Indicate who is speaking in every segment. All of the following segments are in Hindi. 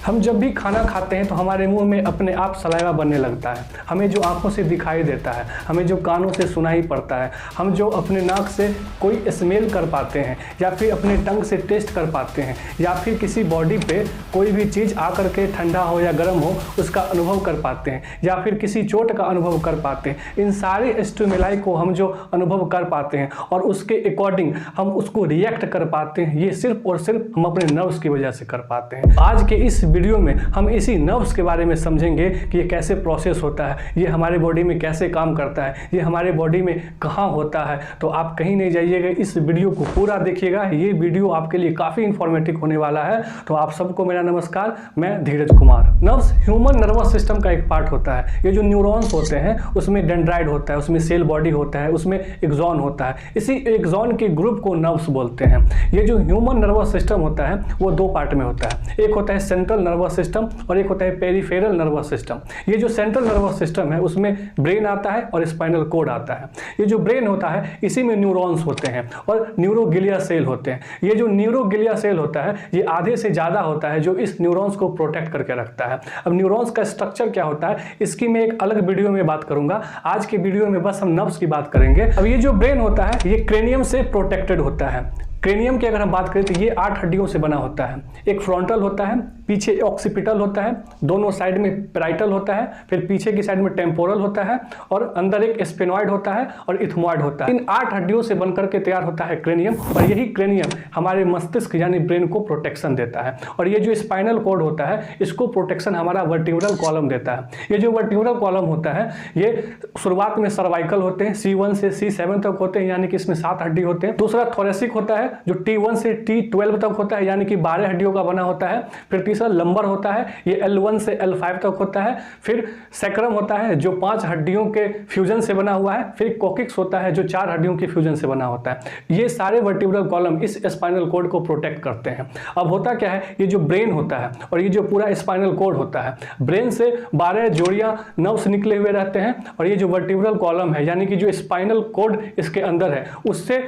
Speaker 1: हम जब भी खाना खाते हैं तो हमारे मुंह में अपने आप सलाइवा बनने लगता है। हमें जो आंखों से दिखाई देता है, हमें जो कानों से सुनाई पड़ता है, हम जो अपने नाक से कोई स्मेल कर पाते हैं या फिर अपने टंग से टेस्ट कर पाते हैं या फिर किसी बॉडी पे कोई भी चीज़ आकर के ठंडा हो या गर्म हो उसका अनुभव कर पाते हैं या फिर किसी चोट का अनुभव कर पाते हैं। इन सारे स्टिमुलाई को हम जो अनुभव कर पाते हैं और उसके अकॉर्डिंग हम उसको रिएक्ट कर पाते हैं, ये सिर्फ और सिर्फ हम अपने नर्व्स की वजह से कर पाते हैं। आज के इस वीडियो में हम इसी नर्व्स के बारे में समझेंगे कि ये कैसे प्रोसेस होता है, ये हमारे बॉडी में कैसे काम करता है, ये हमारे बॉडी में कहाँ होता है। तो आप कहीं नहीं जाइएगा, इस वीडियो को पूरा देखिएगा। ये वीडियो आपके लिए काफ़ी इंफॉर्मेटिव होने वाला है। तो आप सबको मेरा नमस्कार, मैं Dheeraj Kumar. Nerves human nervous system का एक पार्ट होता है। ये जो न्यूरॉन्स होते हैं उसमें डेंड्राइट होता है, उसमें सेल बॉडी होता है, उसमें एक्सॉन होता है। इसी एक्सॉन के ग्रुप को नर्व्स बोलते हैं। ये जो ह्यूमन नर्वस सिस्टम होता है वो दो पार्ट में होता है। एक होता है सेंट्रल नर्वस सिस्टम और एक होता है पेरिफेरल नर्वस सिस्टम। ये जो सेंट्रल नर्वस सिस्टम है उसमें ब्रेन आता है और स्पाइनल कोड आता है। ये जो ब्रेन होता है इसी में न्यूरॉन्स होते हैं और न्यूरोगिलिया सेल होते हैं। ये जो न्यूरोगिलिया सेल होता है ये आधे से ज़्यादा होता है जो इस न्यूरॉन्स को प्रोटेक्ट करके रखता है। अब न्यूरॉन्स का स्ट्रक्चर क्या होता है इसकी मैं एक अलग वीडियो में बात करूंगा। आज के वीडियो में बस हम नर्व्स की बात करेंगे। अब ये जो ब्रेन होता है ये क्रेनियम से प्रोटेक्टेड होता है। क्रेनियम की अगर हम बात करें तो ये 8 हड्डियों से बना होता है। एक फ्रंटल होता है, पीछे ऑक्सीपिटल होता है, दोनों साइड में पैराइटल होता है, फिर पीछे की साइड में टेम्पोरल होता है और अंदर एक स्फेनॉइड होता है और इथमॉइड होता है। इन 8 हड्डियों से बनकर के तैयार होता है क्रेनियम और यही क्रेनियम हमारे मस्तिष्क यानी ब्रेन को प्रोटेक्शन देता है। और ये जो स्पाइनल कॉर्ड होता है इसको प्रोटेक्शन हमारा वर्टिब्रल कॉलम देता है। ये जो वर्टिब्रल कॉलम होता है ये शुरुआत में सर्वाइकल होते हैं, C1 से C7 तक होते हैं यानी कि इसमें 7 हड्डी होते हैं। दूसरा थोरेसिक होता है जो T1 से T12 तक होता है यानी कि 12 हड्डियों का बना होता है। फिर तीसरा लंबर होता है, ये L1 से L5 तक होता है। फिर सैक्रम होता है जो 5 हड्डियों के फ्यूजन से बना हुआ है। फिर कोकिक्स होता है जो 4 हड्डियों के फ्यूजन से बना होता है। ये सारे वर्टिब्रल कॉलम इस स्पाइनल कॉर्ड को प्रोटेक्ट करते हैं। अब होता क्या है, ये जो ब्रेन होता है और ये जो पूरा स्पाइनल कॉर्ड होता है, ब्रेन से 12 जोड़ियां नर्व्स निकले हुए रहते हैं और ये जो वर्टिब्रल कॉलम है यानी कि जो स्पाइनल कॉर्ड इसके अंदर है उससे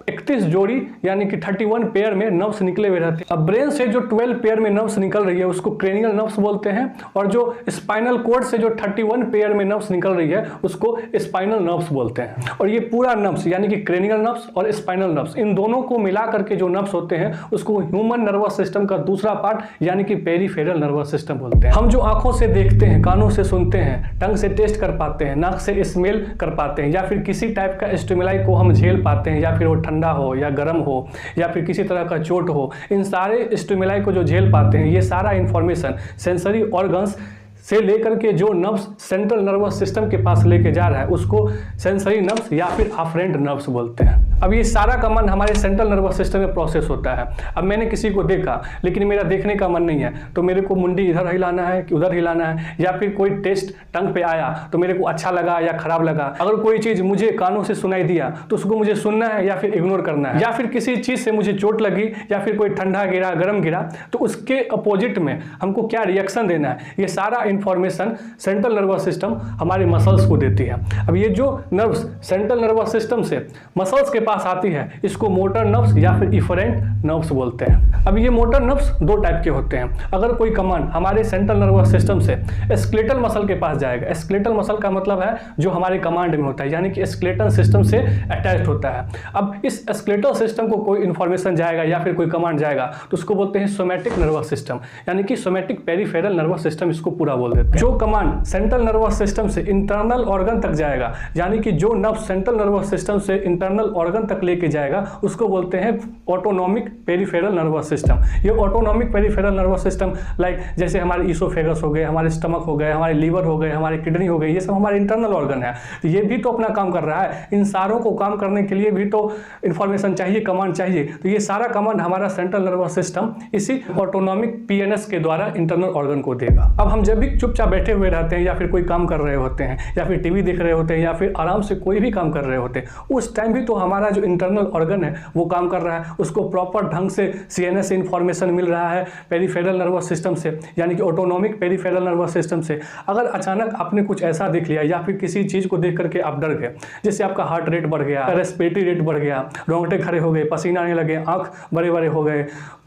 Speaker 1: 31 जोड़ी यानी कि 31 पेयर में नर्व्स निकले हुए रहते हैं। अब ब्रेन से जो 12 पेयर में नर्व्स निकल रही है उसको क्रेनियल नर्व्स बोलते हैं और जो स्पाइनल कॉर्ड से जो 31 पेयर में नर्व्स निकल रही है उसको स्पाइनल नर्व्स बोलते हैं। और ये पूरा नर्व्स यानी कि क्रेनियल नर्व्स और स्पाइनल नर्व्स इन दोनों को मिला करके जो नर्व्स होते हैं उसको ह्यूमन नर्वस सिस्टम का दूसरा पार्ट यानी कि पेरिफेरल नर्वस सिस्टम बोलते हैं। हम जो आंखों से देखते हैं, कानों से सुनते हैं, टंग से टेस्ट कर पाते हैं, नाक से स्मेल कर पाते हैं या फिर किसी टाइप का स्टिमुलाई को हम झेल पाते हैं या फिर वो ठंडा हो या गर्म हो या फिर किसी तरह का चोट हो, इन सारे स्टिमुलाई को जो झेल पाते हैं ये सारा इंफॉर्मेशन सेंसरी ऑर्गन्स से लेकर के जो नर्व्स सेंट्रल नर्वस सिस्टम के पास लेके जा रहा है उसको सेंसरी नर्व्स या फिर अफरेंट नर्व्स बोलते हैं। अब ये सारा का मन हमारे सेंट्रल नर्वस सिस्टम में प्रोसेस होता है। अब मैंने किसी को देखा लेकिन मेरा देखने का मन नहीं है तो मेरे को मुंडी इधर हिलाना है कि उधर हिलाना है, या फिर कोई टेस्ट टंग पे आया तो मेरे को अच्छा लगा या खराब लगा। अगर कोई चीज़ मुझे कानों से सुनाई दिया तो उसको मुझे सुनना है या फिर इग्नोर करना है, या फिर किसी चीज़ से मुझे चोट लगी या फिर कोई ठंडा गिरा गर्म गिरा तो उसके अपोजिट में हमको क्या रिएक्शन देना है, ये सारा इंफॉर्मेशन सेंट्रल नर्वस सिस्टम हमारे मसल्स को देती है। अब ये जो नर्व्स सेंट्रल नर्वस सिस्टम से मसल्स के पास आती है इसको मोटर नर्व्स या फिर इफरेंट नर्व्स बोलते हैं। अब ये मोटर नर्व्स दो टाइप के होते हैं। अगर कोई कमांड हमारे सेंट्रल नर्वस सिस्टम से स्केलेटल मसल के पास जाएगा, स्केलेटल मसल का मतलब है जो हमारे कमांड में होता है यानी कि स्केलेटल सिस्टम से अटैच्ड होता है। अब इस स्केलेटल सिस्टम को कोई इंफॉर्मेशन जाएगा या फिर कोई कमांड जाएगा तो उसको बोलते हैं सोमैटिक नर्वस सिस्टम यानी कि सोमैटिक पेरिफेरल नर्वस सिस्टम, इसको पूरा बोल देते हैं। जो कमांड सेंट्रल नर्वस सिस्टम से इंटरनल ऑर्गन तक जाएगा यानी कि जो नर्व सेंट्रल नर्वस सिस्टम से इंटरनल ऑर्गन तक लेके जाएगा उसको बोलते हैं ऑटोनॉमिक पेरिफेरल नर्वस सिस्टम। ये autonomic peripheral nervous system like जैसे हमारे ईसोफेगस हो गए, हमारे स्टमक हो गए, हमारे लीवर हो गए, हमारे किडनी हो गई, ये सब हमारे इंटरनल ऑर्गन है। तो ये भी तो अपना काम कर रहा है। इन सारों को काम करने के लिए भी तो इंफॉर्मेशन चाहिए, कमांड चाहिए। तो ये सारा कमांड हमारा सेंट्रल नर्वस सिस्टम इसी ऑटोनॉमिक PNS के द्वारा इंटरनल ऑर्गन को देगा। अब हम जब भी चुपचाप बैठे हुए रहते हैं या फिर कोई काम कर रहे होते हैं या फिर टीवी देख रहे होते हैं या फिर आराम से कोई भी काम कर रहे होते हैं, उस टाइम भी तो हमारा जो इंटरनल ऑर्गन है वो काम कर रहा है। उसको प्रॉपर ढंग से CNS से इंफॉर्मेशन मिल रहा है पेरिफेरल नर्वस सिस्टम से यानी कि ऑटोनॉमिक पेरिफेरल नर्वस सिस्टम से। अगर अचानक आपने कुछ ऐसा देख लिया या फिर किसी चीज़ को देख करके आप डर गए, जैसे आपका हार्ट रेट बढ़ गया, रेस्पिरेटरी रेट बढ़ गया, रोंगटे खड़े हो गए, पसीना आने लगे, आँख बड़े बड़े हो गए,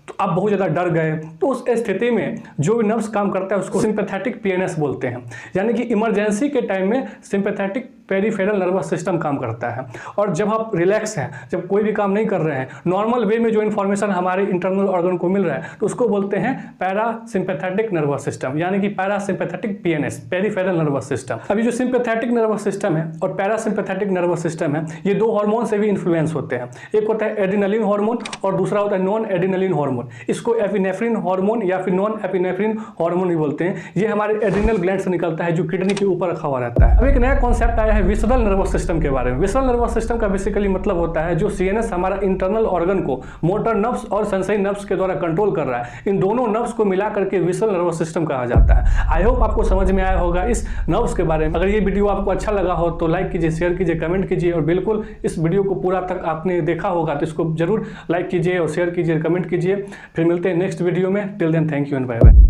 Speaker 1: तो आप बहुत ज़्यादा डर गए, तो उस स्थिति में जो भी नर्व्स काम करता है उसको सिंपैथेटिक पीएनएस बोलते हैं। यानी कि इमरजेंसी के टाइम में सिंपैथेटिक पेरिफेरल नर्वस सिस्टम काम करता है। और जब आप रिलैक्स हैं, जब कोई भी काम नहीं कर रहे हैं, नॉर्मल वे में जो इन्फॉर्मेशन हमारे इंटरनल ऑर्गन को मिल रहा है, तो उसको बोलते हैं पैरासिम्पैथेटिक नर्वस सिस्टम, यानी कि parasympathetic PNS, peripheral nervous system. अभी जो सिंपैथेटिक नर्वस सिस्टम है और पैरासिम्पैथेटिक नर्वस सिस्टम है, ये दो हार्मोन से भी इन्फ्लुएंस होते हैं। एक होता है एड्रेनलिन हार्मोन और दूसरा होता है नॉन एड्रेनलिन हार्मोन। इसको एपिनेफ्रिन हार्मोन या फिर नॉन एपिनेफ्रिन हार्मोन भी बोलते हैं। ये हमारे एड्रिनल ग्लैंड से निकलता है जो किडनी के ऊपर रखा हुआ रहता है। अब एक नया कॉन्सेप्ट आया है विसरल नर्वस सिस्टम के बारे में। विसरल नर्वस सिस्टम का बेसिकली मतलब होता है जो सीएनएस हमारा इंटरनल ऑर्गन को मोटर नर्व्स और सेंसरी नर्व्स के द्वारा कंट्रोल कर रहा है, इन दोनों नर्व्स को मिला करके विसरल नर्वस सिस्टम कहा जाता है। आई होप आपको समझ में आया होगा इस नर्व्स के बारे में। अगर ये वीडियो आपको अच्छा लगा हो तो लाइक कीजिए, शेयर कीजिए, कमेंट कीजिए और बिल्कुल इस वीडियो को पूरा तक आपने देखा होगा तो इसको जरूर लाइक कीजिए और शेयर कीजिए, कमेंट कीजिए। फिर मिलते हैं नेक्स्ट वीडियो में। Till then thank you and bye bye.